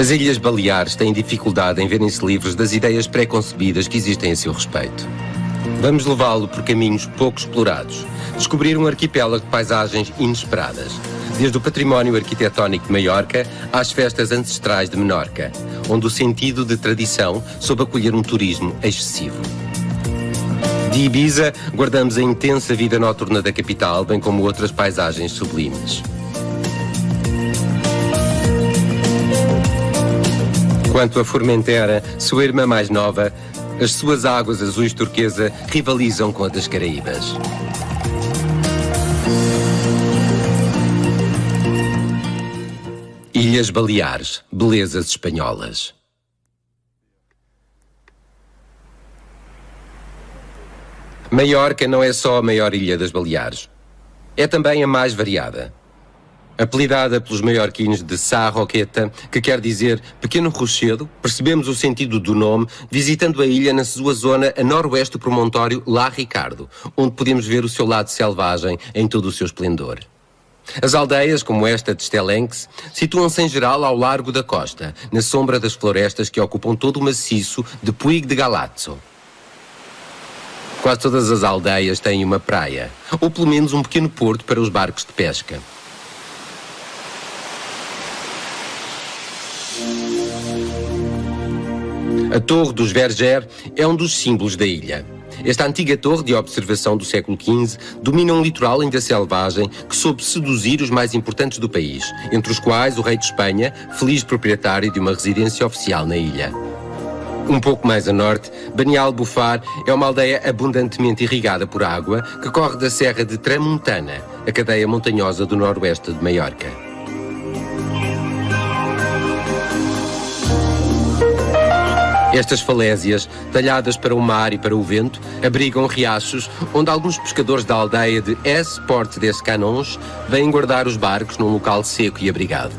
As Ilhas Baleares têm dificuldade em verem-se livres das ideias pré-concebidas que existem a seu respeito. Vamos levá-lo por caminhos pouco explorados, descobrir um arquipélago de paisagens inesperadas, desde o património arquitetónico de Maiorca às festas ancestrais de Menorca, onde o sentido de tradição soube acolher um turismo excessivo. De Ibiza, guardamos a intensa vida noturna da capital, bem como outras paisagens sublimes. Quanto a Formentera, sua irmã mais nova, as suas águas azuis turquesa rivalizam com a das Caraíbas. Ilhas Baleares, belezas espanholas. Maiorca não é só a maior ilha das Baleares. É também a mais variada. Apelidada pelos maiorquinos de Sá Roqueta, que quer dizer Pequeno Rochedo, percebemos o sentido do nome visitando a ilha na sua zona a noroeste do promontório La Ricardo, onde podemos ver o seu lado selvagem em todo o seu esplendor. As aldeias, como esta de Stellencs, situam-se em geral ao largo da costa, na sombra das florestas que ocupam todo o maciço de Puig de Galazzo. Quase todas as aldeias têm uma praia, ou pelo menos um pequeno porto para os barcos de pesca. A Torre dos Vergers é um dos símbolos da ilha. Esta antiga torre de observação do século XV domina um litoral ainda selvagem que soube seduzir os mais importantes do país, entre os quais o rei de Espanha, feliz proprietário de uma residência oficial na ilha. Um pouco mais a norte, Benialbufar é uma aldeia abundantemente irrigada por água que corre da Serra de Tramuntana, a cadeia montanhosa do noroeste de Maiorca. Estas falésias, talhadas para o mar e para o vento, abrigam riachos onde alguns pescadores da aldeia de Es Port des Canons vêm guardar os barcos num local seco e abrigado.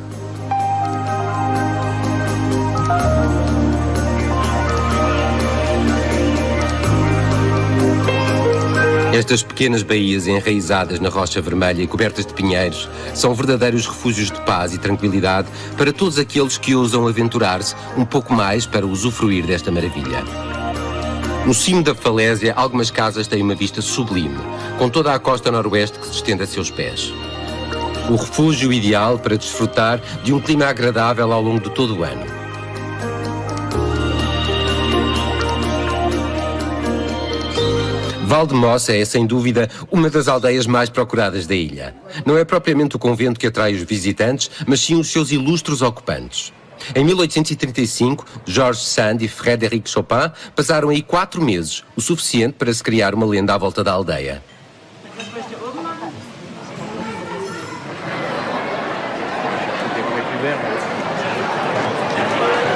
Estas pequenas baías enraizadas na rocha vermelha e cobertas de pinheiros são verdadeiros refúgios de paz e tranquilidade para todos aqueles que ousam aventurar-se um pouco mais para usufruir desta maravilha. No cimo da falésia, algumas casas têm uma vista sublime, com toda a costa noroeste que se estende a seus pés. O refúgio ideal para desfrutar de um clima agradável ao longo de todo o ano. Valdemossa é, sem dúvida, uma das aldeias mais procuradas da ilha. Não é propriamente o convento que atrai os visitantes, mas sim os seus ilustres ocupantes. Em 1835, Georges Sand e Frédéric Chopin passaram aí 4 meses, o suficiente para se criar uma lenda à volta da aldeia.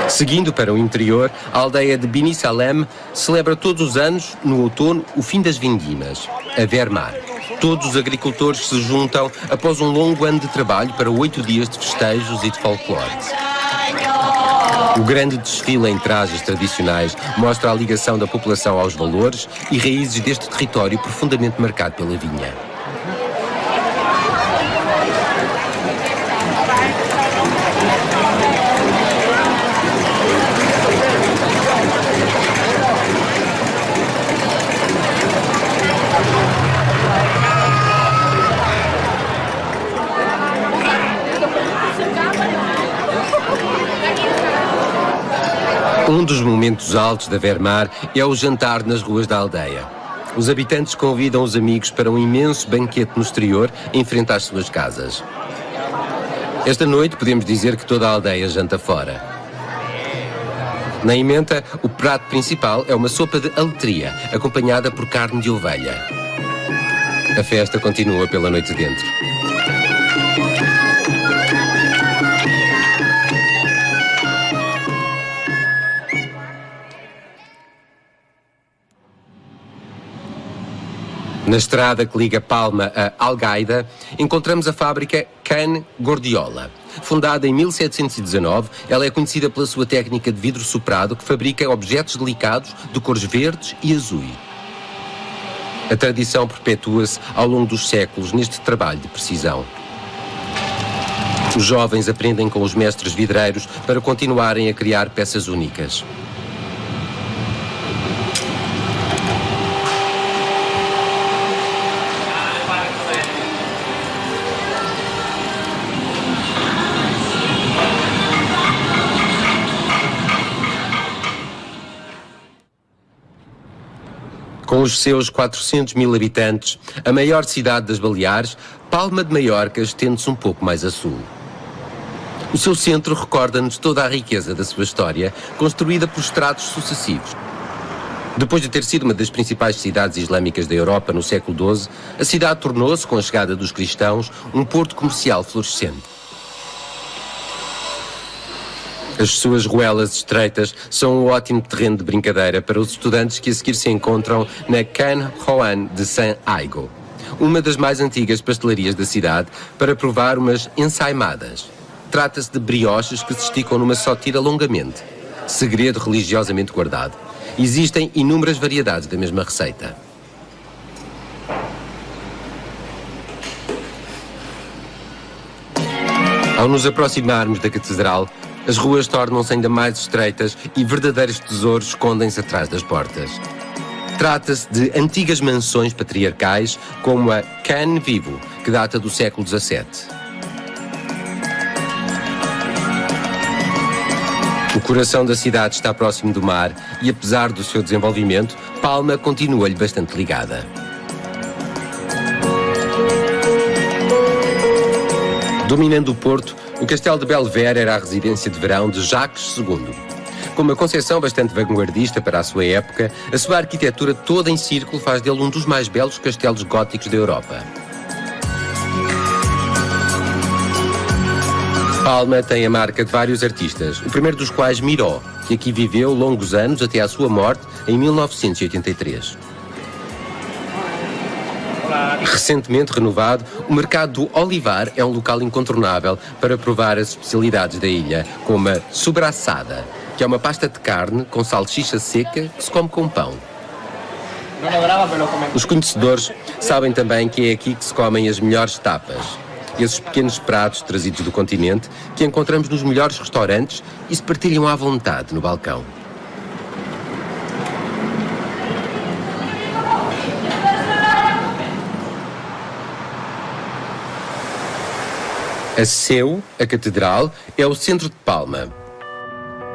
Seguindo para o interior, a aldeia de Bini Salem celebra todos os anos, no outono, o fim das vindimas, a Vermar. Todos os agricultores se juntam após um longo ano de trabalho para 8 dias de festejos e de folclore. O grande desfile em trajes tradicionais mostra a ligação da população aos valores e raízes deste território profundamente marcado pela vinha. Um dos momentos altos da Vermar é o jantar nas ruas da aldeia. Os habitantes convidam os amigos para um imenso banquete no exterior, em frente às suas casas. Esta noite podemos dizer que toda a aldeia janta fora. Na emenda, o prato principal é uma sopa de aletria, acompanhada por carne de ovelha. A festa continua pela noite dentro. Na estrada que liga Palma a Algaida, encontramos a fábrica Can Gordiola. Fundada em 1719, ela é conhecida pela sua técnica de vidro soprado que fabrica objetos delicados de cores verdes e azuis. A tradição perpetua-se ao longo dos séculos neste trabalho de precisão. Os jovens aprendem com os mestres vidreiros para continuarem a criar peças únicas. Com os seus 400 mil habitantes, a maior cidade das Baleares, Palma de Maiorca estende-se um pouco mais a sul. O seu centro recorda-nos toda a riqueza da sua história, construída por estratos sucessivos. Depois de ter sido uma das principais cidades islâmicas da Europa no século XII, a cidade tornou-se, com a chegada dos cristãos, um porto comercial florescente. As suas ruelas estreitas são um ótimo terreno de brincadeira para os estudantes que a seguir se encontram na Can Juan de Saint-Aigo, uma das mais antigas pastelarias da cidade, para provar umas ensaimadas. Trata-se de brioches que se esticam numa só tira longamente, segredo religiosamente guardado. Existem inúmeras variedades da mesma receita. Ao nos aproximarmos da catedral, as ruas tornam-se ainda mais estreitas e verdadeiros tesouros escondem-se atrás das portas. Trata-se de antigas mansões patriarcais, como a Can Vivo, que data do século XVII. O coração da cidade está próximo do mar e, apesar do seu desenvolvimento, Palma continua-lhe bastante ligada. Dominando o porto, o castelo de Belvedere era a residência de verão de Jacques II. Com uma concepção bastante vanguardista para a sua época, a sua arquitetura toda em círculo faz dele um dos mais belos castelos góticos da Europa. Palma tem a marca de vários artistas, o primeiro dos quais Miró, que aqui viveu longos anos até à sua morte em 1983. Recentemente renovado, o mercado do Olivar é um local incontornável para provar as especialidades da ilha, como a sobraçada, que é uma pasta de carne com salsicha seca que se come com pão. Os conhecedores sabem também que é aqui que se comem as melhores tapas, esses pequenos pratos trazidos do continente que encontramos nos melhores restaurantes e se partilham à vontade no balcão. A Seu, a catedral, é o centro de Palma.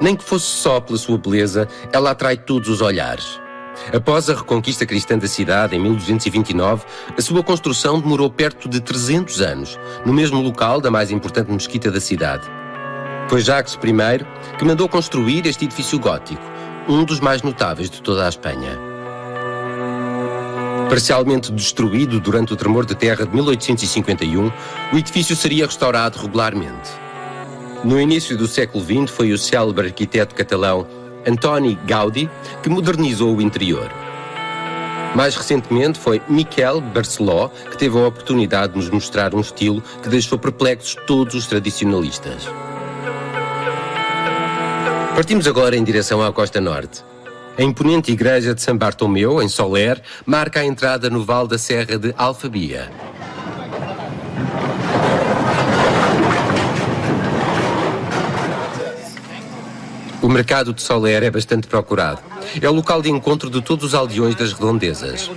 Nem que fosse só pela sua beleza, ela atrai todos os olhares. Após a reconquista cristã da cidade, em 1229, a sua construção demorou perto de 300 anos, no mesmo local da mais importante mesquita da cidade. Foi Jacques I que mandou construir este edifício gótico, um dos mais notáveis de toda a Espanha. Parcialmente destruído durante o tremor de terra de 1851, o edifício seria restaurado regularmente. No início do século XX foi o célebre arquiteto catalão Antoni Gaudí que modernizou o interior. Mais recentemente foi Miquel Barceló que teve a oportunidade de nos mostrar um estilo que deixou perplexos todos os tradicionalistas. Partimos agora em direção à costa norte. A imponente igreja de São Bartomeu, em Soler, marca a entrada no vale da Serra de Alfabia. O mercado de Soler é bastante procurado. É o local de encontro de todos os aldeões das redondezas.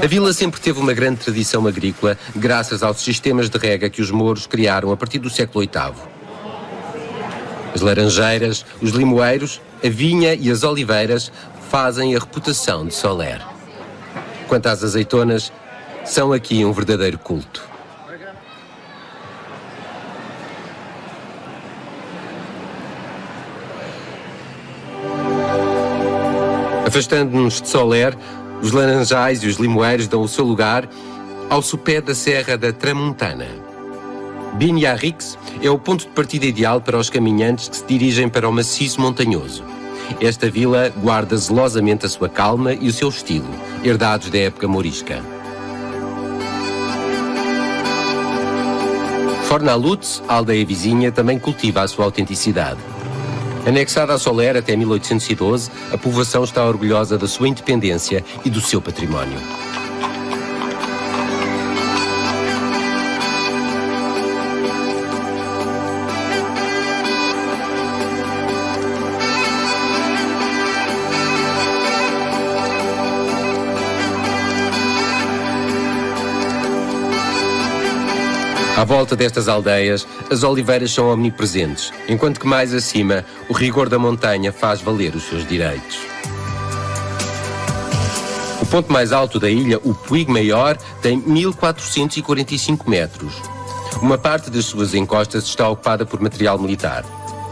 A vila sempre teve uma grande tradição agrícola, graças aos sistemas de rega que os mouros criaram a partir do século VIII. As laranjeiras, os limoeiros, a vinha e as oliveiras fazem a reputação de Soler. Quanto às azeitonas, são aqui um verdadeiro culto. Afastando-nos de Soler, os laranjais e os limoeiros dão o seu lugar ao sopé da Serra da Tramuntana. Binyarrix é o ponto de partida ideal para os caminhantes que se dirigem para o maciço montanhoso. Esta vila guarda zelosamente a sua calma e o seu estilo, herdados da época mourisca. Fornalutz, a aldeia vizinha, também cultiva a sua autenticidade. Anexada a Soler até 1812, a povoação está orgulhosa da sua independência e do seu património. À volta destas aldeias, as oliveiras são omnipresentes, enquanto que mais acima, o rigor da montanha faz valer os seus direitos. O ponto mais alto da ilha, o Puig Maior, tem 1445 metros. Uma parte das suas encostas está ocupada por material militar.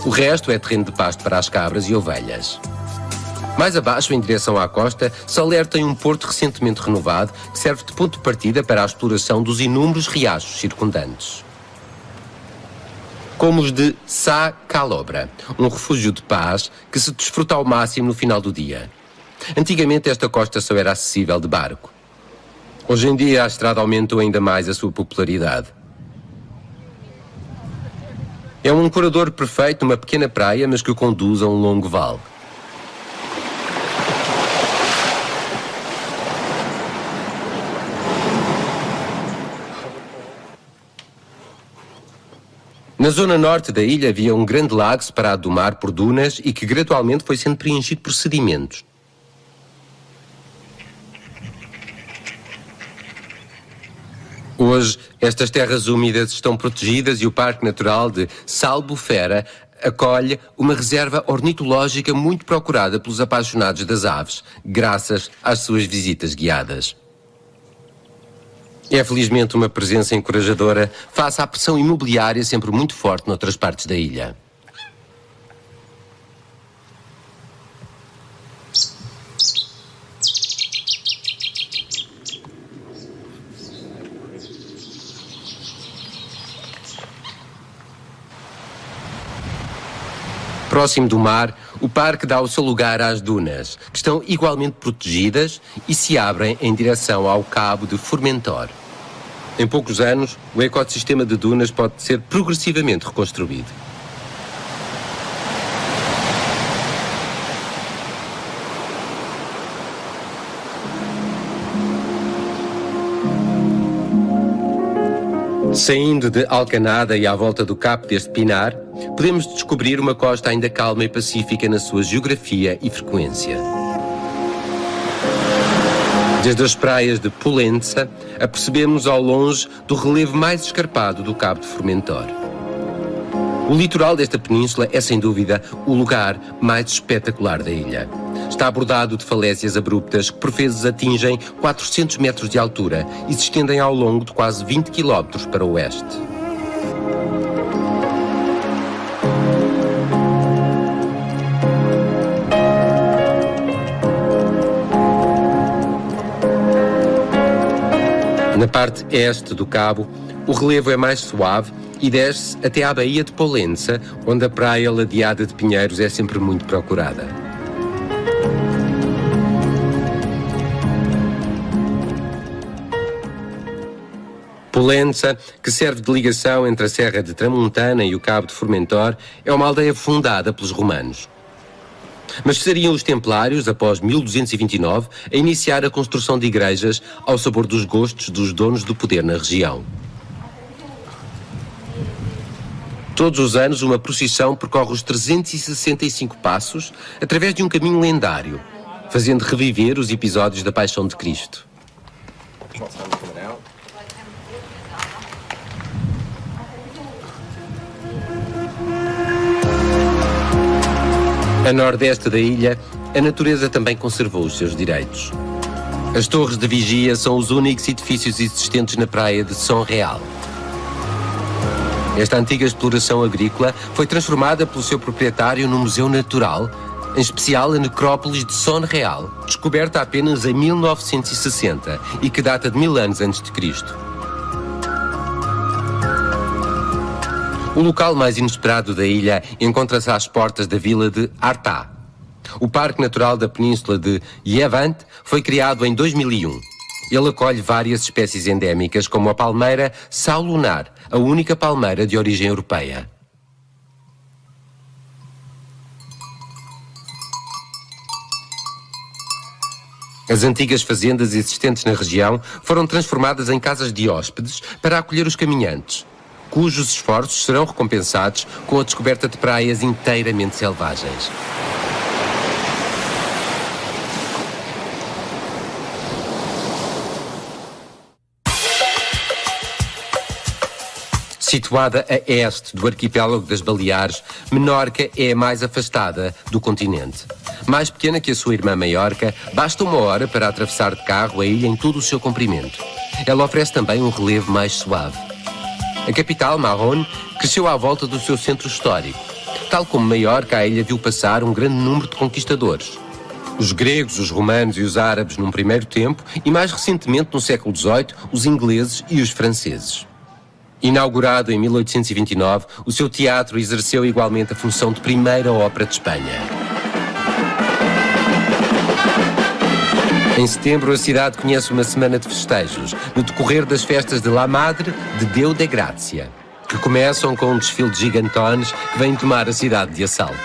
O resto é terreno de pasto para as cabras e ovelhas. Mais abaixo, em direção à costa, Soler tem um porto recentemente renovado que serve de ponto de partida para a exploração dos inúmeros riachos circundantes. Como os de Sá Calobra, um refúgio de paz que se desfruta ao máximo no final do dia. Antigamente esta costa só era acessível de barco. Hoje em dia a estrada aumentou ainda mais a sua popularidade. É um ancorador perfeito numa pequena praia, mas que conduz a um longo vale. Na zona norte da ilha havia um grande lago separado do mar por dunas e que gradualmente foi sendo preenchido por sedimentos. Hoje, estas terras úmidas estão protegidas e o Parque Natural de Salbufera acolhe uma reserva ornitológica muito procurada pelos apaixonados das aves, graças às suas visitas guiadas. É felizmente uma presença encorajadora face à pressão imobiliária sempre muito forte noutras partes da ilha. Próximo do mar, o parque dá o seu lugar às dunas, que estão igualmente protegidas e se abrem em direção ao Cabo de Formentor. Em poucos anos, o ecossistema de dunas pode ser progressivamente reconstruído. Saindo de Alcanada e à volta do Capo deste Pinar, podemos descobrir uma costa ainda calma e pacífica na sua geografia e frequência. Desde as praias de Pollença, apercebemos ao longe do relevo mais escarpado do Cabo de Formentor. O litoral desta península é, sem dúvida, o lugar mais espetacular da ilha. Está bordado de falésias abruptas que por vezes atingem 400 metros de altura e se estendem ao longo de quase 20 quilómetros para o oeste. Na parte este do cabo, o relevo é mais suave e desce até à Baía de Pollença, onde a praia ladeada de pinheiros é sempre muito procurada. Pollença, que serve de ligação entre a Serra de Tramontana e o Cabo de Formentor, é uma aldeia fundada pelos romanos. Mas seriam os templários, após 1229, a iniciar a construção de igrejas ao sabor dos gostos dos donos do poder na região. Todos os anos, uma procissão percorre os 365 passos através de um caminho lendário, fazendo reviver os episódios da Paixão de Cristo. A nordeste da ilha, a natureza também conservou os seus direitos. As torres de vigia são os únicos edifícios existentes na praia de Son Real. Esta antiga exploração agrícola foi transformada pelo seu proprietário num museu natural, em especial a necrópolis de Son Real, descoberta apenas em 1960 e que data de 1000 anos antes de Cristo. O local mais inesperado da ilha encontra-se às portas da vila de Artá. O Parque Natural da Península de Llevant foi criado em 2001. Ele acolhe várias espécies endémicas, como a palmeira Sal Lunar, a única palmeira de origem europeia. As antigas fazendas existentes na região foram transformadas em casas de hóspedes para acolher os caminhantes, cujos esforços serão recompensados com a descoberta de praias inteiramente selvagens. Situada a este do arquipélago das Baleares, Menorca é a mais afastada do continente. Mais pequena que a sua irmã Maiorca, basta 1 hora para atravessar de carro a ilha em todo o seu comprimento. Ela oferece também um relevo mais suave. A capital, Mahón, cresceu à volta do seu centro histórico. Tal como Maiorca, a ilha viu passar um grande número de conquistadores. Os gregos, os romanos e os árabes num primeiro tempo e mais recentemente no século XVIII, os ingleses e os franceses. Inaugurado em 1829, o seu teatro exerceu igualmente a função de primeira ópera de Espanha. Em setembro, a cidade conhece uma semana de festejos, no decorrer das festas de La Madre de Déu de Grácia, que começam com um desfile de gigantones que vêm tomar a cidade de assalto.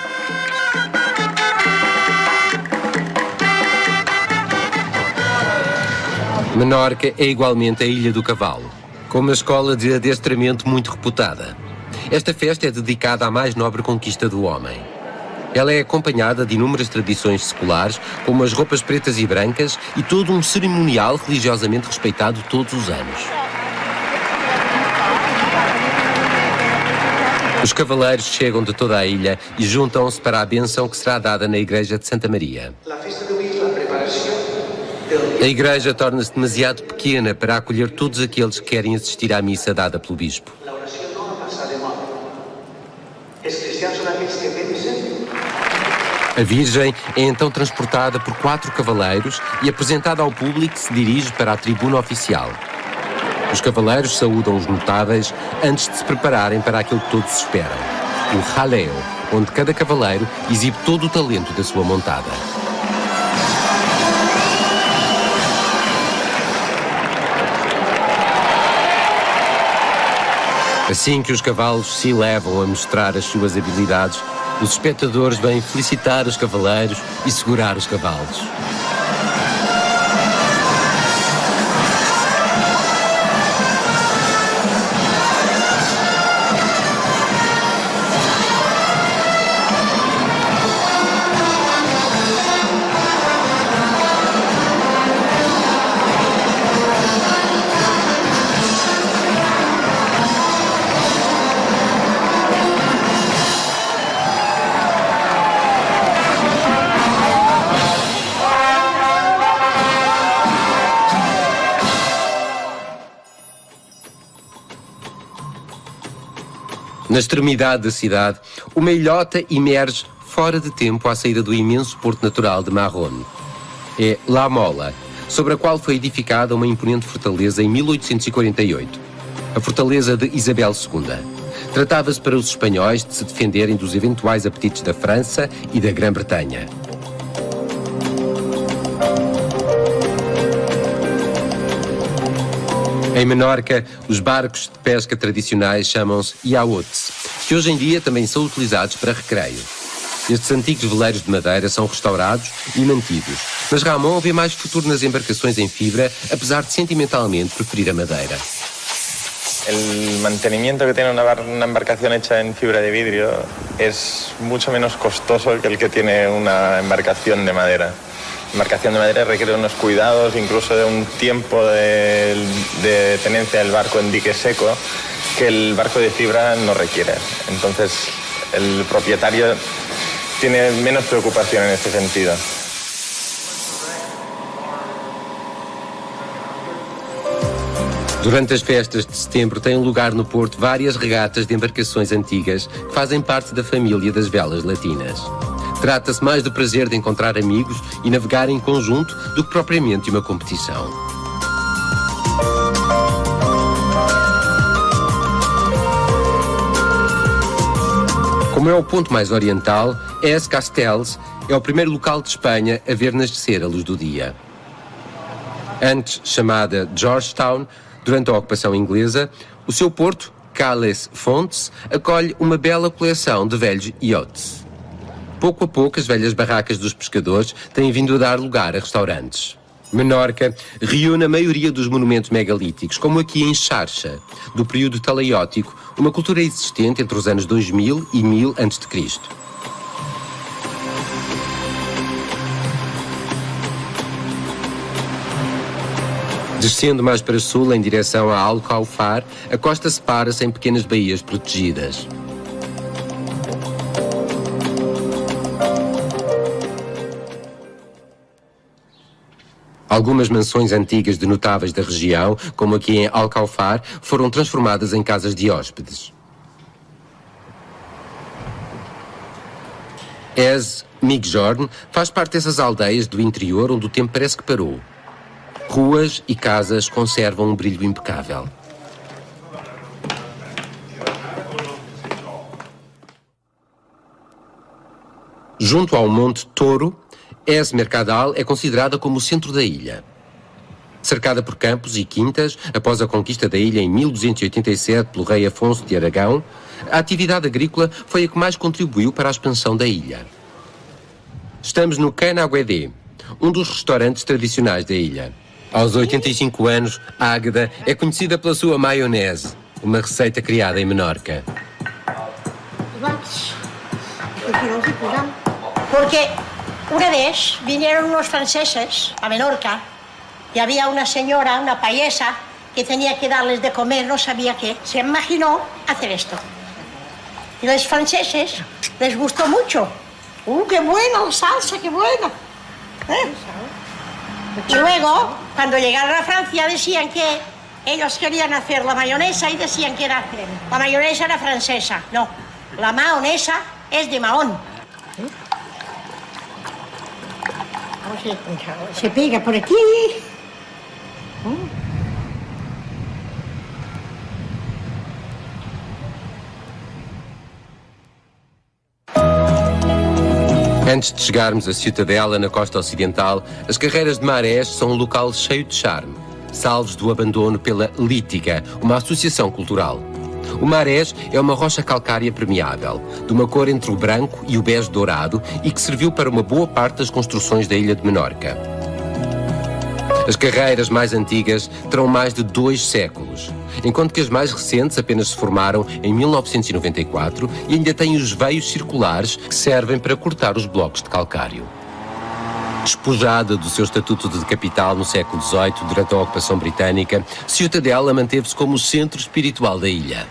Menorca é igualmente a Ilha do Cavalo, com uma escola de adestramento muito reputada. Esta festa é dedicada à mais nobre conquista do homem. Ela é acompanhada de inúmeras tradições seculares, como as roupas pretas e brancas e todo um cerimonial religiosamente respeitado todos os anos. Os cavaleiros chegam de toda a ilha e juntam-se para a bênção que será dada na igreja de Santa Maria. A igreja torna-se demasiado pequena para acolher todos aqueles que querem assistir à missa dada pelo bispo. A Virgem é então transportada por 4 cavaleiros e apresentada ao público que se dirige para a tribuna oficial. Os cavaleiros saúdam os notáveis antes de se prepararem para aquilo que todos esperam, o jaleo, onde cada cavaleiro exibe todo o talento da sua montada. Assim que os cavalos se levam a mostrar as suas habilidades, os espectadores vêm felicitar os cavaleiros e segurar os cavalos. Na extremidade da cidade, uma ilhota emerge fora de tempo à saída do imenso porto natural de Mahón. É La Mola, sobre a qual foi edificada uma imponente fortaleza em 1848, a fortaleza de Isabel II. Tratava-se para os espanhóis de se defenderem dos eventuais apetites da França e da Grã-Bretanha. Em Menorca, os barcos de pesca tradicionais chamam-se iaotes, que hoje em dia também são utilizados para recreio. Estes antigos veleiros de madeira são restaurados e mantidos, mas Ramón vê mais futuro nas embarcações em fibra, apesar de sentimentalmente preferir a madeira. El mantenimiento que tiene una embarcación hecha en fibra de vidrio es mucho menos costoso que el que tiene una embarcación de madera. La embarcación de madera requiere unos cuidados, incluso de un tiempo de tenencia del barco en dique seco, que el barco de fibra no requiere. Entonces, el propietario tiene menos preocupación en este sentido. Durante as festas de setembro têm lugar no Porto várias regatas de embarcações antigas que fazem parte da família das velas latinas. Trata-se mais do prazer de encontrar amigos e navegar em conjunto do que propriamente uma competição. Como é o ponto mais oriental, Es Castells é o primeiro local de Espanha a ver nascer a luz do dia. Antes chamada Georgetown, durante a ocupação inglesa, o seu porto, Cales Fontes, acolhe uma bela coleção de velhos iotes. Pouco a pouco, as velhas barracas dos pescadores têm vindo a dar lugar a restaurantes. Menorca reúne a maioria dos monumentos megalíticos, como aqui em Xarxa, do período talaiótico, uma cultura existente entre os anos 2000 e 1000 a.C. Descendo mais para sul, em direção a Alcaufar, a costa separa-se em pequenas baías protegidas. Algumas mansões antigas de notáveis da região, como aqui em Alcaufar, foram transformadas em casas de hóspedes. Es Migjorn faz parte dessas aldeias do interior onde o tempo parece que parou. Ruas e casas conservam um brilho impecável. Junto ao Monte Toro, Es Mercadal é considerada como o centro da ilha. Cercada por campos e quintas, após a conquista da ilha em 1287 pelo rei Afonso de Aragão, a atividade agrícola foi a que mais contribuiu para a expansão da ilha. Estamos no Canaguedé, um dos restaurantes tradicionais da ilha. Aos 85 anos, Águeda é conhecida pela sua maionese, uma receita criada em Menorca. Porque una vez vinieron unos franceses a Menorca y había una señora, una payesa, que tenía que darles de comer, no sabía qué. Se imaginó hacer esto. Y los franceses les gustó mucho. ¡Qué buena la salsa, qué buena! Y luego, cuando llegaron a Francia, decían que ellos querían hacer la mayonesa y decían que la mayonesa era francesa. No, la mahonesa es de Mahón. Se pega por aquí. Antes de chegarmos a Ciutadella, na costa ocidental, as carreiras de Marés são um local cheio de charme, salvos do abandono pela Lítica, uma associação cultural. O Marés é uma rocha calcária permeável, de uma cor entre o branco e o bege dourado e que serviu para uma boa parte das construções da ilha de Menorca. As carreiras mais antigas terão mais de 2 séculos, enquanto que as mais recentes apenas se formaram em 1994 e ainda têm os veios circulares que servem para cortar os blocos de calcário. Despojada do seu estatuto de capital no século XVIII, durante a ocupação britânica, Ciutadella manteve-se como o centro espiritual da ilha.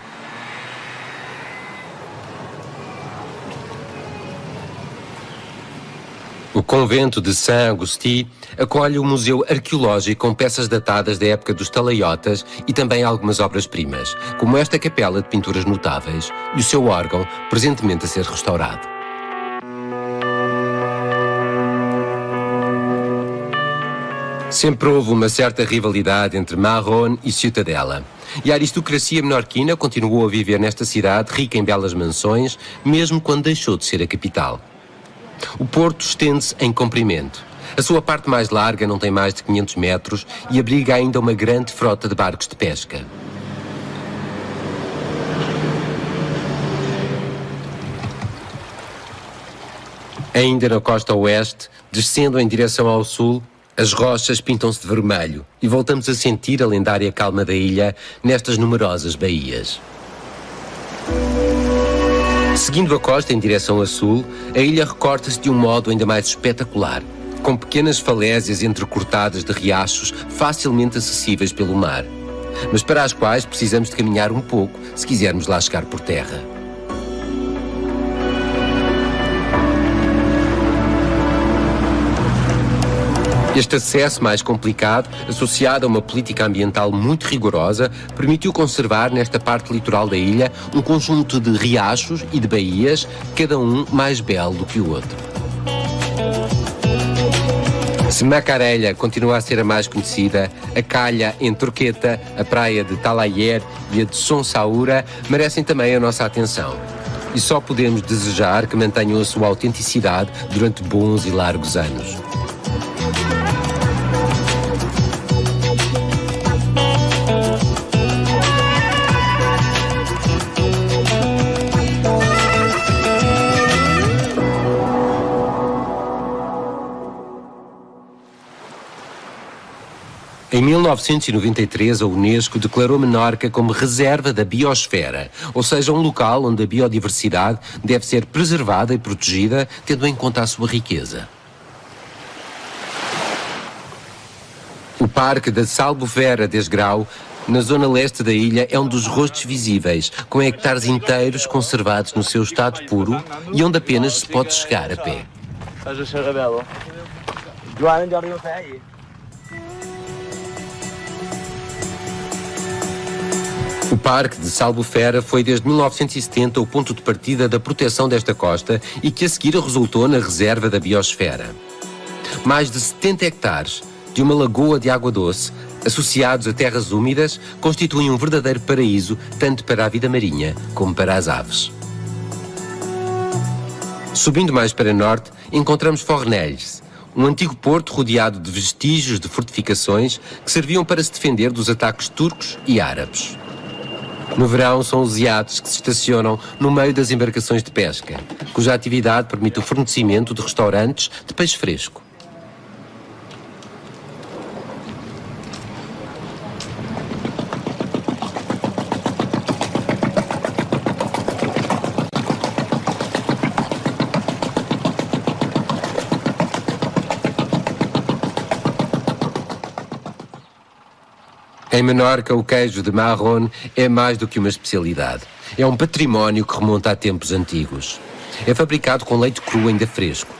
O convento de Saint-Agustin acolhe um museu arqueológico com peças datadas da época dos talaiotas e também algumas obras-primas, como esta capela de pinturas notáveis e o seu órgão, presentemente a ser restaurado. Sempre houve uma certa rivalidade entre Mahón e Ciutadella, e a aristocracia menorquina continuou a viver nesta cidade rica em belas mansões, mesmo quando deixou de ser a capital. O porto estende-se em comprimento. A sua parte mais larga não tem mais de 500 metros e abriga ainda uma grande frota de barcos de pesca. Ainda na costa oeste, descendo em direção ao sul, as rochas pintam-se de vermelho e voltamos a sentir a lendária calma da ilha nestas numerosas baías. Seguindo a costa em direção a sul, a ilha recorta-se de um modo ainda mais espetacular, com pequenas falésias entrecortadas de riachos facilmente acessíveis pelo mar, mas para as quais precisamos de caminhar um pouco se quisermos lá chegar por terra. Este acesso mais complicado, associado a uma política ambiental muito rigorosa, permitiu conservar nesta parte litoral da ilha um conjunto de riachos e de baías, cada um mais belo do que o outro. Se Macarelha continua a ser a mais conhecida, a Calha em Turqueta, a praia de Talayer e a de Sonsaúra merecem também a nossa atenção. E só podemos desejar que mantenham a sua autenticidade durante bons e largos anos. Em 1993, a Unesco declarou Menorca como reserva da biosfera, ou seja, um local onde a biodiversidade deve ser preservada e protegida, tendo em conta a sua riqueza. O Parque da Albufeira de Esgrau, na zona leste da ilha, é um dos rostos visíveis, com hectares inteiros conservados no seu estado puro e onde apenas se pode chegar a pé. O Parque de Albufeira foi desde 1970 o ponto de partida da proteção desta costa e que a seguir resultou na reserva da biosfera. Mais de 70 hectares de uma lagoa de água doce, associados a terras úmidas, constituem um verdadeiro paraíso tanto para a vida marinha como para as aves. Subindo mais para norte, encontramos Fornells, um antigo porto rodeado de vestígios de fortificações que serviam para se defender dos ataques turcos e árabes. No verão, são os iates que se estacionam no meio das embarcações de pesca, cuja atividade permite o fornecimento de restaurantes de peixe fresco. Em Menorca, o queijo de marrón é mais do que uma especialidade. É um património que remonta a tempos antigos. É fabricado com leite cru ainda fresco.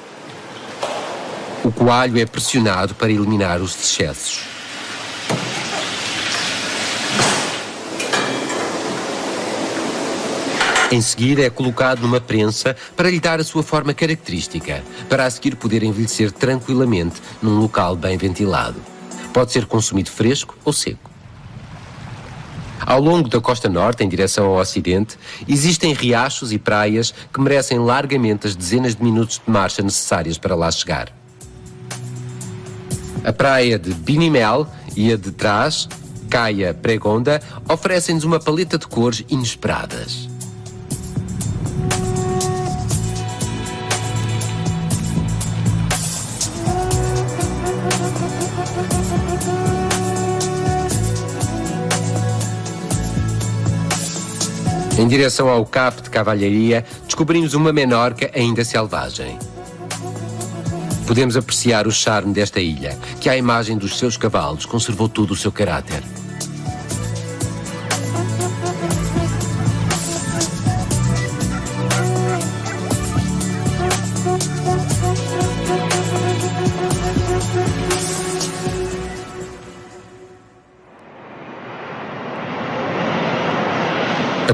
O coalho é pressionado para eliminar os excessos. Em seguida, é colocado numa prensa para lhe dar a sua forma característica, para a seguir poder envelhecer tranquilamente num local bem ventilado. Pode ser consumido fresco ou seco. Ao longo da costa norte, em direção ao ocidente, existem riachos e praias que merecem largamente as dezenas de minutos de marcha necessárias para lá chegar. A praia de Binimel e a de Trás, Caia Pregonda, oferecem-nos uma paleta de cores inesperadas. Em direção ao Cap de Cavalharia, descobrimos uma Menorca ainda selvagem. Podemos apreciar o charme desta ilha, que à imagem dos seus cavalos conservou todo o seu caráter.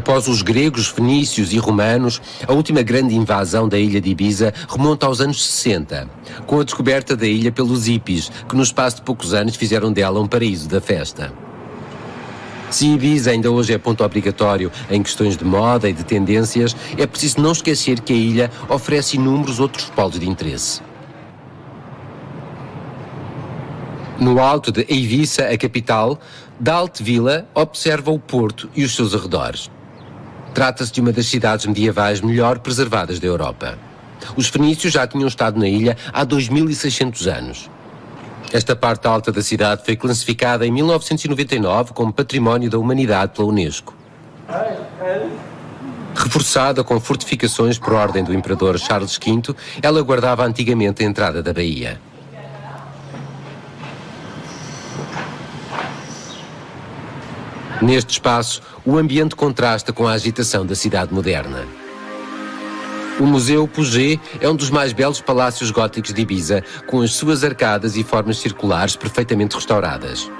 Após os gregos, fenícios e romanos, a última grande invasão da ilha de Ibiza remonta aos anos 60, com a descoberta da ilha pelos hippies, que no espaço de poucos anos fizeram dela um paraíso da festa. Se Ibiza ainda hoje é ponto obrigatório em questões de moda e de tendências, é preciso não esquecer que a ilha oferece inúmeros outros polos de interesse. No alto de Eivissa, a capital, da Alta Vila observa o porto e os seus arredores. Trata-se de uma das cidades medievais melhor preservadas da Europa. Os fenícios já tinham estado na ilha há 2600 anos. Esta parte alta da cidade foi classificada em 1999 como Património da Humanidade pela Unesco. Reforçada com fortificações por ordem do imperador Charles V, ela guardava antigamente a entrada da baía. Neste espaço, o ambiente contrasta com a agitação da cidade moderna. O Museu Puget é um dos mais belos palácios góticos de Ibiza, com as suas arcadas e formas circulares perfeitamente restauradas.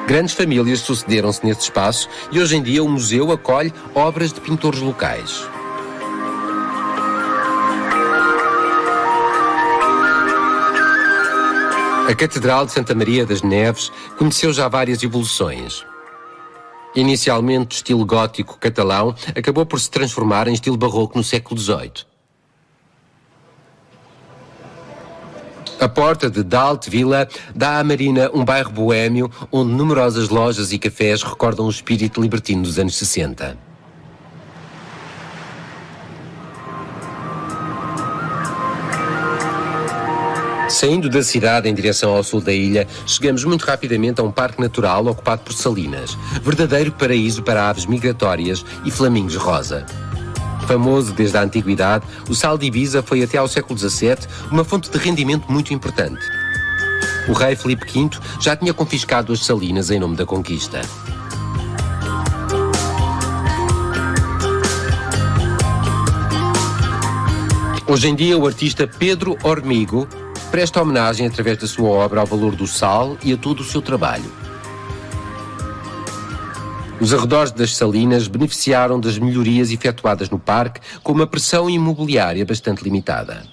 Grandes famílias sucederam-se neste espaço e hoje em dia o museu acolhe obras de pintores locais. A Catedral de Santa Maria das Neves conheceu já várias evoluções. Inicialmente de estilo gótico catalão, acabou por se transformar em estilo barroco no século XVIII. A porta de Dalt Vila dá à Marina um bairro boêmio onde numerosas lojas e cafés recordam o espírito libertino dos anos 60. Saindo da cidade em direção ao sul da ilha, chegamos muito rapidamente a um parque natural ocupado por salinas, verdadeiro paraíso para aves migratórias e flamingos rosa. Famoso desde a antiguidade, o sal de Ibiza foi até ao século XVII uma fonte de rendimento muito importante. O rei Filipe V já tinha confiscado as salinas em nome da conquista. Hoje em dia, o artista Pedro Hormigo presta homenagem através da sua obra ao valor do sal e a todo o seu trabalho. Os arredores das salinas beneficiaram das melhorias efetuadas no parque com uma pressão imobiliária bastante limitada.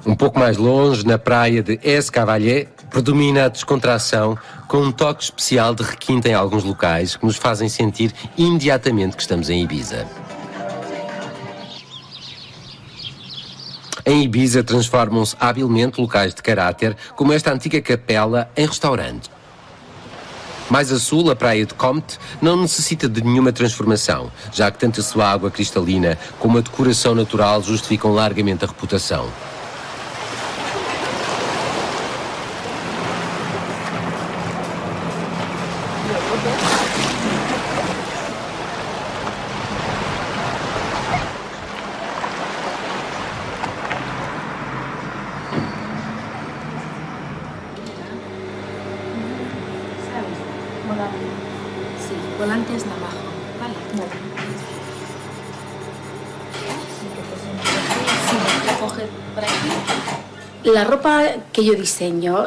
Um pouco mais longe, na praia de Es Cavallé, predomina a descontração com um toque especial de requinte em alguns locais que nos fazem sentir imediatamente que estamos em Ibiza. Em Ibiza transformam-se habilmente locais de caráter, como esta antiga capela, em restaurante. Mais a sul, a praia de Comte não necessita de nenhuma transformação, já que tanto a sua água cristalina como a decoração natural justificam largamente a reputação. Sí, volantes navajo. Vale. Sí, recoge por aquí. La ropa que yo diseño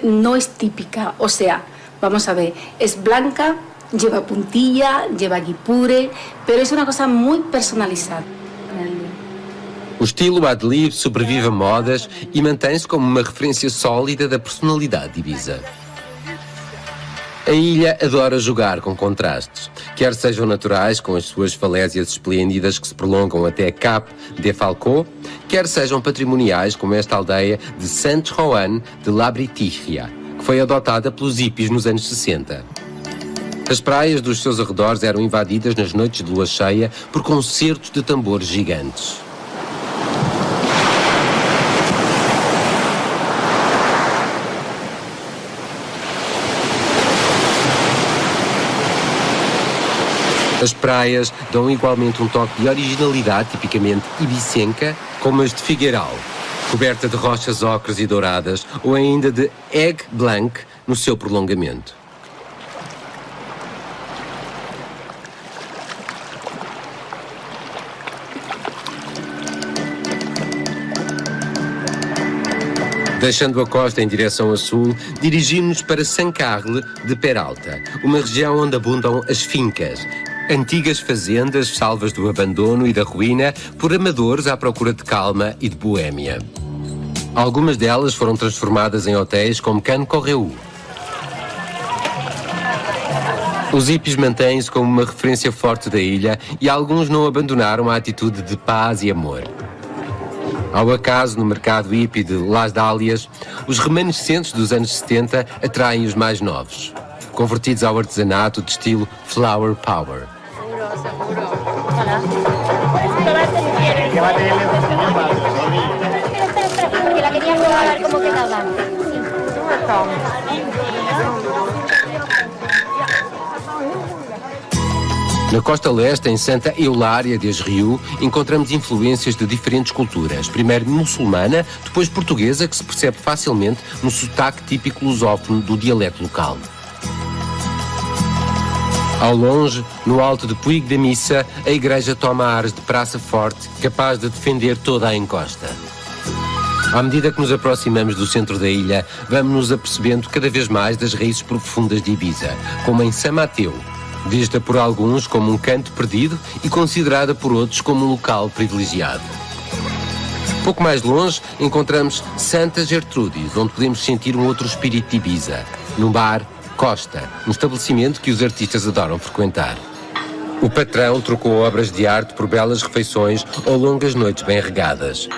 no es típica, o sea, vamos a ver, es blanca, lleva puntilla, lleva guipure, pero es una cosa muy personalizada. O estilo ad lib sobrevive a modas e mantém-se como uma referência sólida da personalidade de Ibiza. A ilha adora jogar com contrastes, quer sejam naturais, com as suas falésias esplêndidas que se prolongam até Cap de Falcó, quer sejam patrimoniais, como esta aldeia de Sant Joan de Labritija, que foi adotada pelos hippies nos anos 60. As praias dos seus arredores eram invadidas nas noites de lua cheia por concertos de tambores gigantes. As praias dão igualmente um toque de originalidade tipicamente ibicenca, como as de Figueiral, coberta de rochas ocres e douradas, ou ainda de Aigle Blanc no seu prolongamento. Deixando a costa em direção a sul, dirigimos-nos para Sant Carles de Peralta, uma região onde abundam as fincas, antigas fazendas salvas do abandono e da ruína por amadores à procura de calma e de boémia. Algumas delas foram transformadas em hotéis como Can Correu. Os hippies mantêm-se como uma referência forte da ilha e alguns não abandonaram a atitude de paz e amor. Ao acaso, no mercado hippie de Las Dálias, os remanescentes dos anos 70 atraem os mais novos, convertidos ao artesanato de estilo Flower Power. Na costa leste, em Santa Eulária de Asriu, encontramos influências de diferentes culturas, primeiro muçulmana, depois portuguesa, que se percebe facilmente no sotaque típico lusófono do dialeto local. Ao longe, no alto de Puig da Missa, a igreja toma ares de praça forte, capaz de defender toda a encosta. À medida que nos aproximamos do centro da ilha, vamos nos apercebendo cada vez mais das raízes profundas de Ibiza, como em São Mateu, vista por alguns como um canto perdido e considerada por outros como um local privilegiado. Pouco mais longe, encontramos Santa Gertrudis, onde podemos sentir um outro espírito de Ibiza, num bar Costa, um estabelecimento que os artistas adoram frequentar. O patrão trocou obras de arte por belas refeições ou longas noites bem regadas.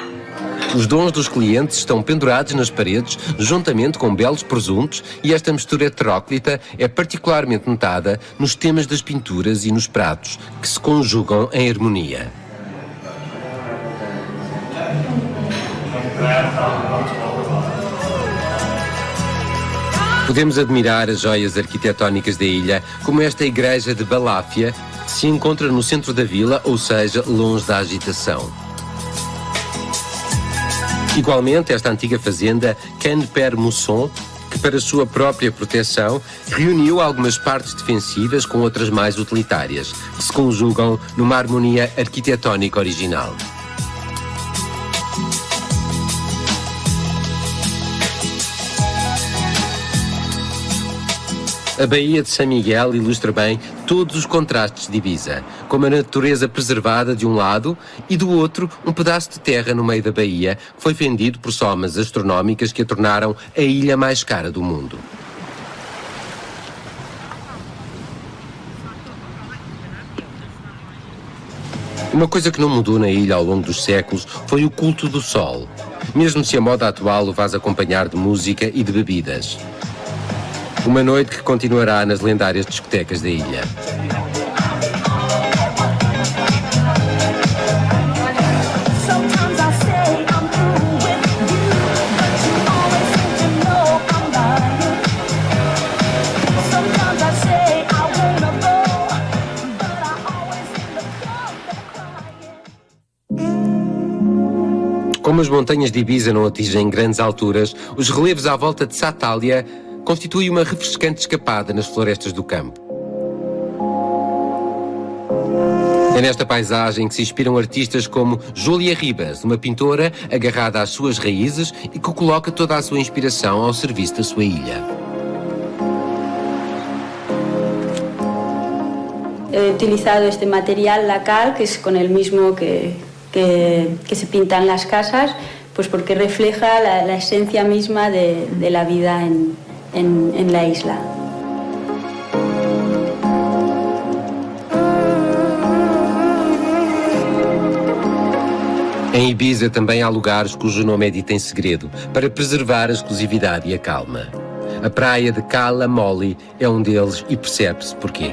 Os dons dos clientes estão pendurados nas paredes, juntamente com belos presuntos, e esta mistura heteróclita é particularmente notada nos temas das pinturas e nos pratos, que se conjugam em harmonia. Podemos admirar as joias arquitetónicas da ilha, como esta igreja de Baláfia, que se encontra no centro da vila, ou seja, longe da agitação. Igualmente, esta antiga fazenda Ken-Per-Mousson, que para sua própria proteção reuniu algumas partes defensivas com outras mais utilitárias, que se conjugam numa harmonia arquitetónica original. A Baía de São Miguel ilustra bem todos os contrastes de Ibiza, como a natureza preservada de um lado e do outro um pedaço de terra no meio da baía que foi vendido por somas astronómicas que a tornaram a ilha mais cara do mundo. Uma coisa que não mudou na ilha ao longo dos séculos foi o culto do sol, mesmo se a moda atual o faz acompanhar de música e de bebidas. Uma noite que continuará nas lendárias discotecas da ilha. Como as montanhas de Ibiza não atingem grandes alturas, os relevos à volta de Satália constitui uma refrescante escapada nas florestas do campo. É nesta paisagem que se inspiram artistas como Júlia Ribas, uma pintora agarrada às suas raízes e que coloca toda a sua inspiração ao serviço da sua ilha. He utilizado este material, la cal, que es con el mismo que se pintan las casas, pues porque refleja la esencia misma de la vida en la isla. Em Ibiza também há lugares cujo nome é dito em segredo, para preservar a exclusividade e a calma. A praia de Cala Molle é um deles e percebe-se porquê.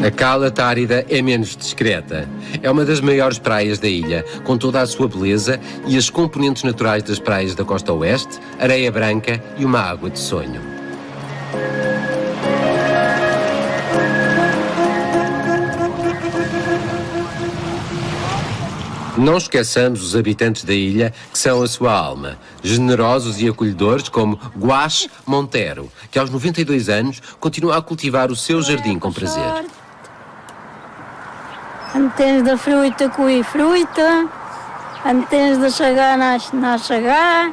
A Cala Tárida é menos discreta. É uma das maiores praias da ilha, com toda a sua beleza e as componentes naturais das praias da costa oeste, areia branca e uma água de sonho. Não esqueçamos os habitantes da ilha, que são a sua alma, generosos e acolhedores como Guache Montero, que aos 92 anos continua a cultivar o seu jardim com prazer. Antes tens da fruta, cuir fruta. Antes tens da chagá, na chagá.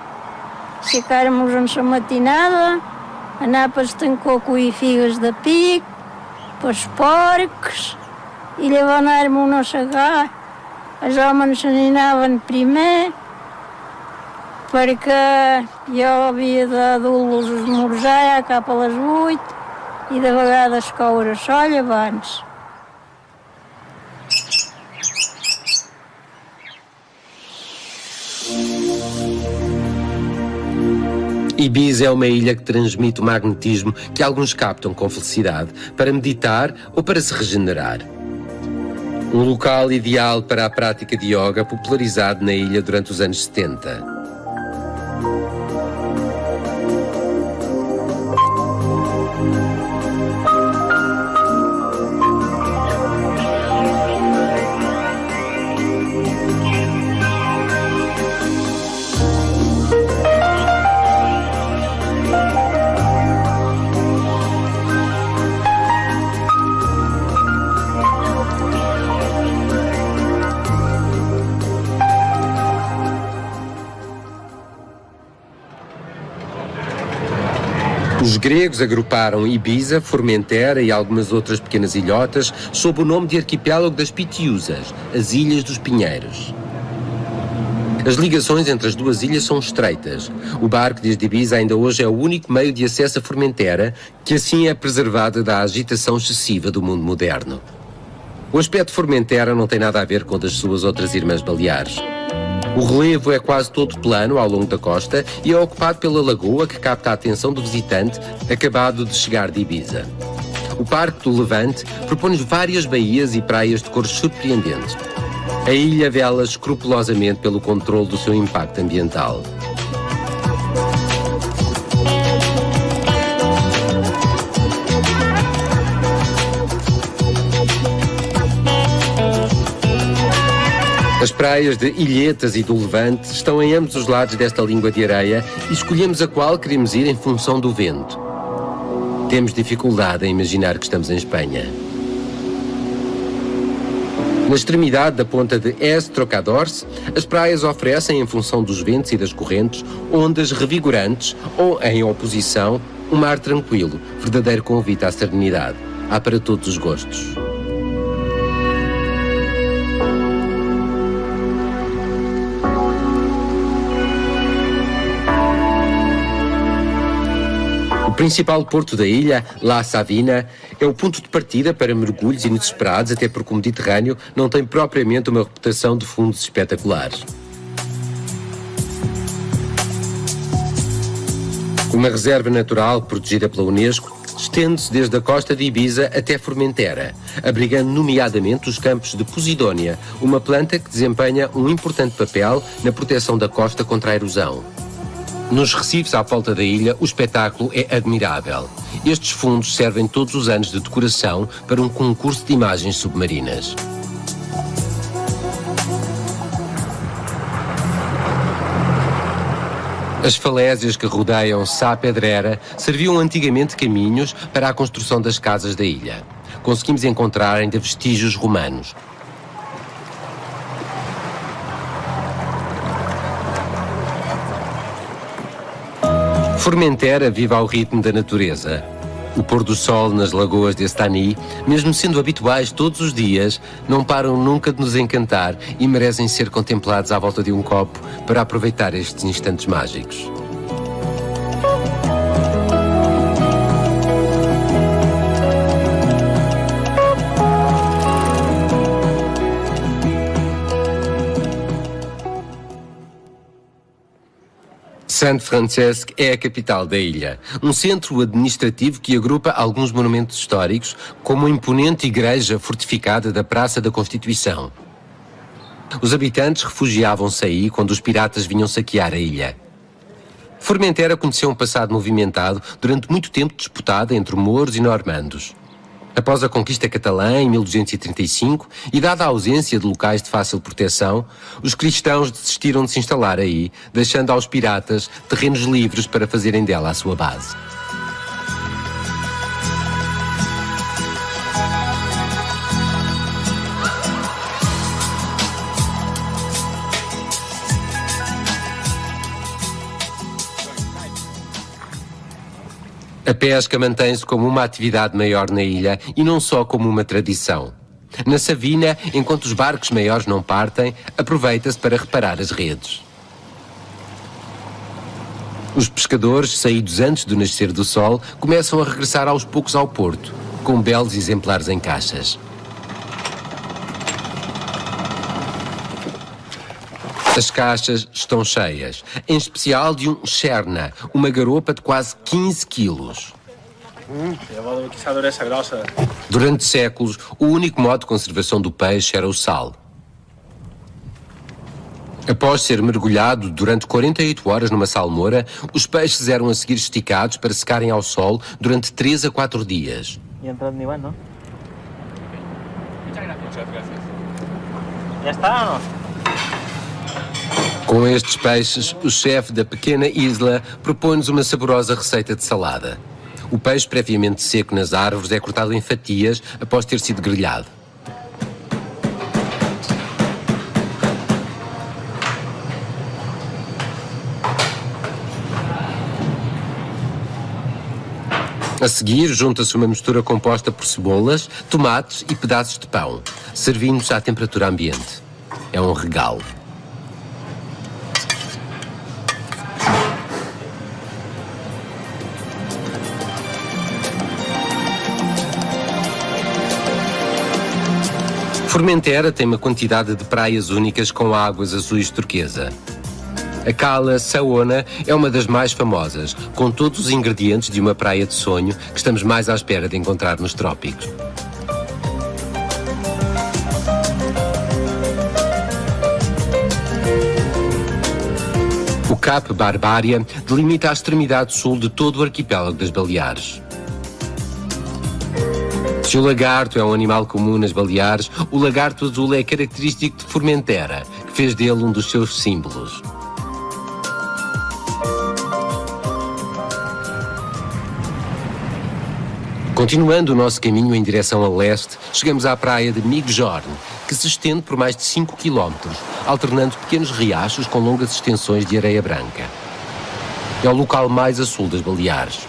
Chegarmos a matinada. Anar para estancar, cuir figas da pique. Para os porcos. E levar-me na chagá. As homens ensinavam primeiro. Porque eu havia dado-los os morjai cá pelas 8. E da vegada as couras, olha, vamos. Ibiza é uma ilha que transmite o magnetismo que alguns captam com felicidade para meditar ou para se regenerar. Um local ideal para a prática de yoga popularizado na ilha durante os anos 70. Os gregos agruparam Ibiza, Formentera e algumas outras pequenas ilhotas sob o nome de arquipélago das Pitiusas, as Ilhas dos Pinheiros. As ligações entre as duas ilhas são estreitas. O barco desde Ibiza ainda hoje é o único meio de acesso a Formentera, que assim é preservada da agitação excessiva do mundo moderno. O aspecto de Formentera não tem nada a ver com o das suas outras irmãs Baleares. O relevo é quase todo plano ao longo da costa e é ocupado pela lagoa que capta a atenção do visitante acabado de chegar de Ibiza. O Parque do Levante propõe várias baías e praias de cores surpreendentes. A ilha vela escrupulosamente pelo controle do seu impacto ambiental. As praias de Ilhetas e do Levante estão em ambos os lados desta língua de areia e escolhemos a qual queremos ir em função do vento. Temos dificuldade em imaginar que estamos em Espanha. Na extremidade da ponta de Es Trocadores, as praias oferecem, em função dos ventos e das correntes, ondas revigorantes ou, em oposição, um mar tranquilo, verdadeiro convite à serenidade. Há para todos os gostos. O principal porto da ilha, La Savina, é o ponto de partida para mergulhos inesperados, até porque o Mediterrâneo não tem propriamente uma reputação de fundos espetaculares. Uma reserva natural protegida pela Unesco estende-se desde a costa de Ibiza até Formentera, abrigando nomeadamente os campos de Posidónia, uma planta que desempenha um importante papel na proteção da costa contra a erosão. Nos recifes à volta da ilha, o espetáculo é admirável. Estes fundos servem todos os anos de decoração para um concurso de imagens submarinas. As falésias que rodeiam Sá Pedrera serviam antigamente caminhos para a construção das casas da ilha. Conseguimos encontrar ainda vestígios romanos. Formentera vive ao ritmo da natureza. O pôr do sol nas lagoas de Estany, mesmo sendo habituais todos os dias, não param nunca de nos encantar e merecem ser contemplados à volta de um copo para aproveitar estes instantes mágicos. Sant Francesc é a capital da ilha, um centro administrativo que agrupa alguns monumentos históricos, como a imponente igreja fortificada da Praça da Constituição. Os habitantes refugiavam-se aí quando os piratas vinham saquear a ilha. Formentera conheceu um passado movimentado, durante muito tempo disputada entre mouros e normandos. Após a conquista catalã, em 1235, e dada a ausência de locais de fácil proteção, os cristãos desistiram de se instalar aí, deixando aos piratas terrenos livres para fazerem dela a sua base. A pesca mantém-se como uma atividade maior na ilha e não só como uma tradição. Na Savina, enquanto os barcos maiores não partem, aproveita-se para reparar as redes. Os pescadores, saídos antes do nascer do sol, começam a regressar aos poucos ao porto, com belos exemplares em caixas. As caixas estão cheias, em especial de um cherna, uma garopa de quase 15 quilos. Durante séculos, o único modo de conservação do peixe era o sal. Após ser mergulhado durante 48 horas numa salmoura, os peixes eram a seguir esticados para secarem ao sol durante 3 a 4 dias. Já está ou não? Com estes peixes, o chefe da pequena isla propõe-nos uma saborosa receita de salada. O peixe previamente seco nas árvores é cortado em fatias após ter sido grelhado. A seguir, junta-se uma mistura composta por cebolas, tomates e pedaços de pão, servindo-se à temperatura ambiente. É um regalo. Formentera tem uma quantidade de praias únicas com águas azuis turquesa. A Cala Saona é uma das mais famosas, com todos os ingredientes de uma praia de sonho que estamos mais à espera de encontrar nos trópicos. O Cap Barbária delimita a extremidade sul de todo o arquipélago das Baleares. Se o lagarto é um animal comum nas Baleares, o lagarto azul é característico de Formentera, que fez dele um dos seus símbolos. Continuando o nosso caminho em direção a leste, chegamos à praia de Migjorn, que se estende por mais de 5 km, alternando pequenos riachos com longas extensões de areia branca. É o local mais a sul das Baleares.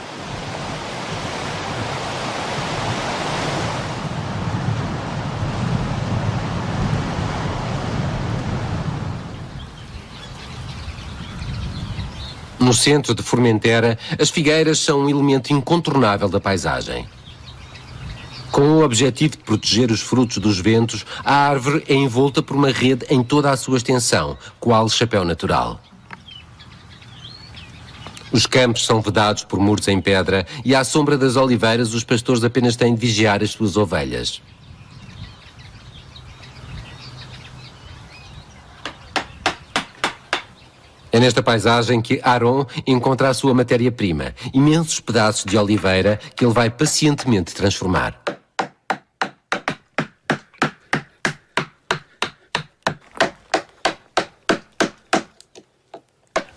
No centro de Formentera, as figueiras são um elemento incontornável da paisagem. Com o objetivo de proteger os frutos dos ventos, a árvore é envolta por uma rede em toda a sua extensão, qual chapéu natural. Os campos são vedados por muros em pedra e à sombra das oliveiras os pastores apenas têm de vigiar as suas ovelhas. É nesta paisagem que Aaron encontra a sua matéria-prima, imensos pedaços de oliveira que ele vai pacientemente transformar.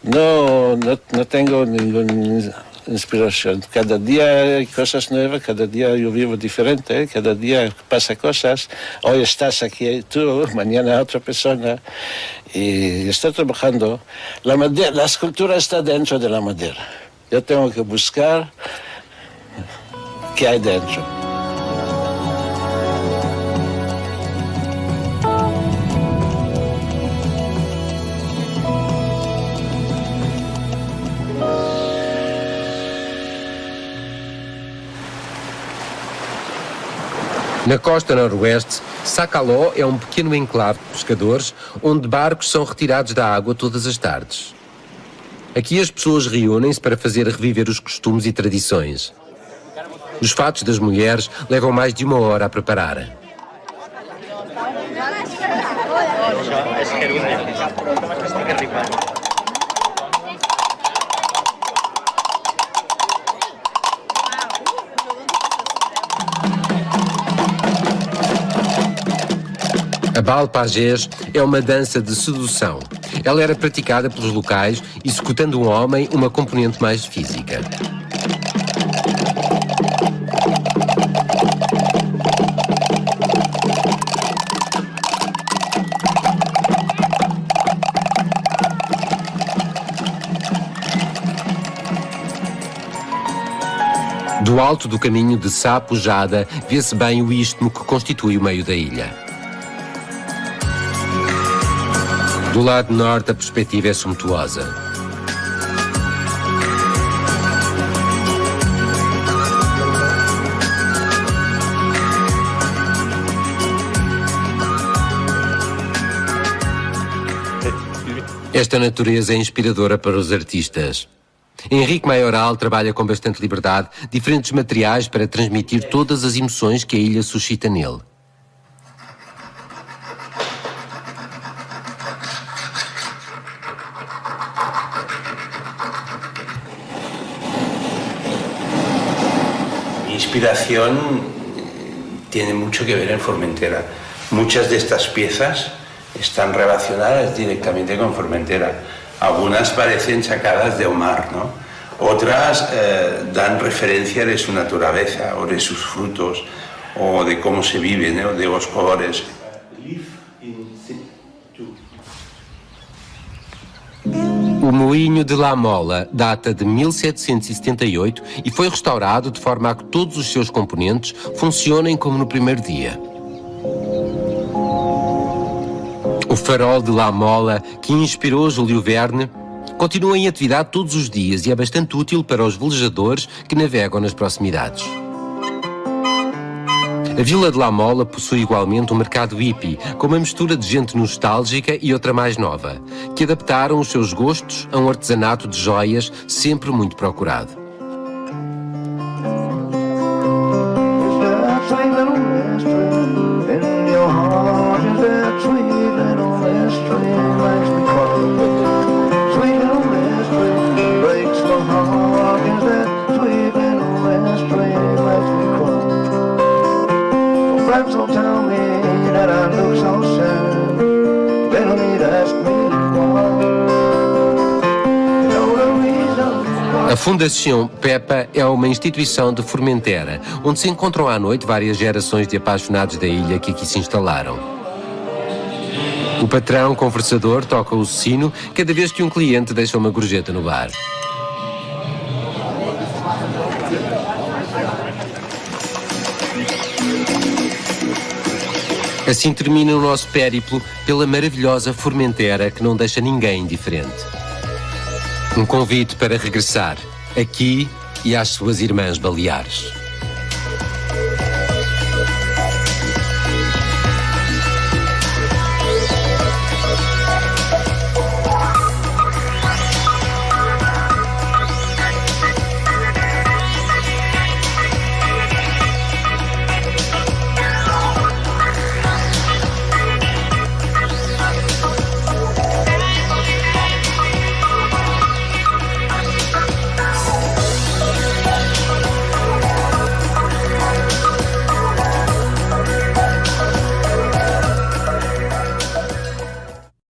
No tengo ninguna inspiración. Cada día hay cosas nuevas, cada día yo vivo diferente, cada día pasa cosas. Hoy estás aquí tú, mañana otra persona. Y estoy trabajando. La madera, la escultura está dentro de la madera. Yo tengo que buscar qué hay dentro. Na costa noroeste, Sacaló é um pequeno enclave de pescadores onde barcos são retirados da água todas as tardes. Aqui as pessoas reúnem-se para fazer reviver os costumes e tradições. Os fatos das mulheres levam mais de 1 hora a preparar. A Balpagés é uma dança de sedução. Ela era praticada pelos locais, executando um homem uma componente mais física. Do alto do caminho de Sá-Pujada vê-se bem o istmo que constitui o meio da ilha. Do lado norte, a perspectiva é sumptuosa. Esta natureza é inspiradora para os artistas. Henrique Maioral trabalha com bastante liberdade diferentes materiais para transmitir todas as emoções que a ilha suscita nele. Inspiración tiene mucho que ver en Formentera. Muchas de estas piezas están relacionadas directamente con Formentera. Algunas parecen sacadas de Omar, ¿no? Otras dan referencia de su naturaleza o de sus frutos o de cómo se vive, ¿no? De los colores. O moinho de La Mola data de 1778 e foi restaurado de forma a que todos os seus componentes funcionem como no primeiro dia. O farol de La Mola, que inspirou Júlio Verne, continua em atividade todos os dias e é bastante útil para os velejadores que navegam nas proximidades. A Vila de La Mola possui igualmente um mercado hippie, com uma mistura de gente nostálgica e outra mais nova, que adaptaram os seus gostos a um artesanato de joias sempre muito procurado. Fundação Pepa é uma instituição de Formentera, onde se encontram à noite várias gerações de apaixonados da ilha que aqui se instalaram. O patrão conversador toca o sino cada vez que um cliente deixa uma gorjeta no bar. Assim termina o nosso périplo pela maravilhosa Formentera que não deixa ninguém indiferente. Um convite para regressar aqui e às suas irmãs Baleares.